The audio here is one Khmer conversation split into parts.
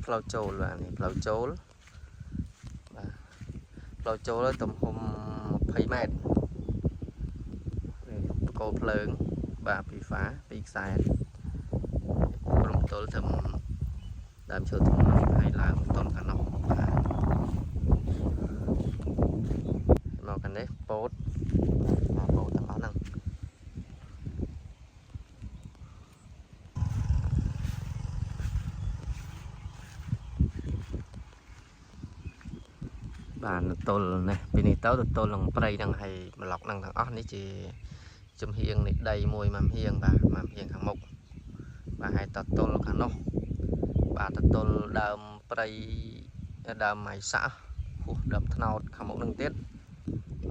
ផ្លូវចូលបាទនេះផ្លូវចូលបាទផ្លូវចូលទំហំ20 ម៉ែត្រនេះបកគោភ្លើងបាទពីហ្វាពីខ្សែព្រំទល់ធ្វើដើមឈើធំហើយឡើងតន់ខាងនោះបាទមកខាងនេះពោតមកពោតទាំងអស់ហ្នឹងបាទទល់នេះពីនេះទៅទល់នឹងព្រៃហ្នឹងហើយប្លុកហ្នឹងទាំងអស់នេះជាចំហៀងនេះដីមួយម៉ាំហៀងបាទម៉ាំហៀងខាងមុខបាទហើយតទល់ខាងនោះបាទតទល់ដើមព្រៃដើមម៉ៃសាក់ហួសដើមថ្នោតខាងមុខនឹងទៀត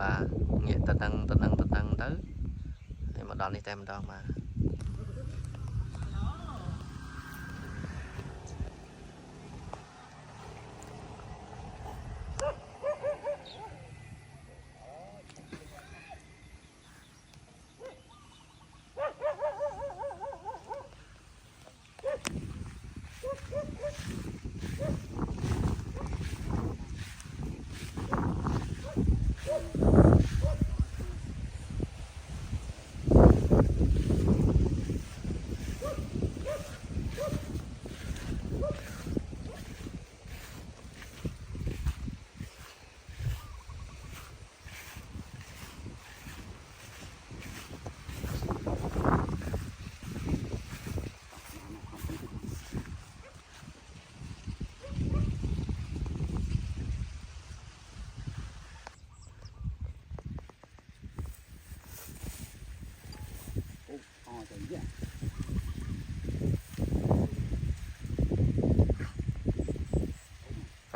បាទងាកទៅទៅហើយមកដល់នេះតែម្ដងបាទ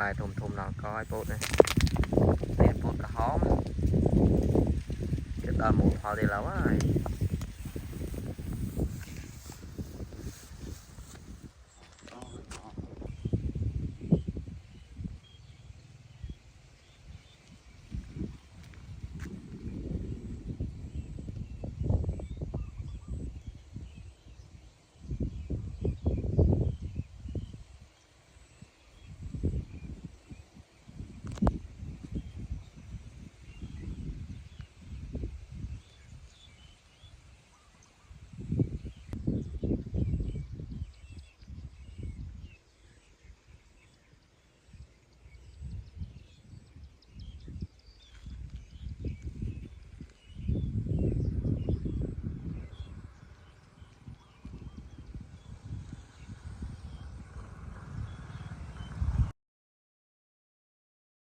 ផ្លែធំដល់កឲ្យពោតនេះពោតក្រហមគេដល់មកផលទេឡើយ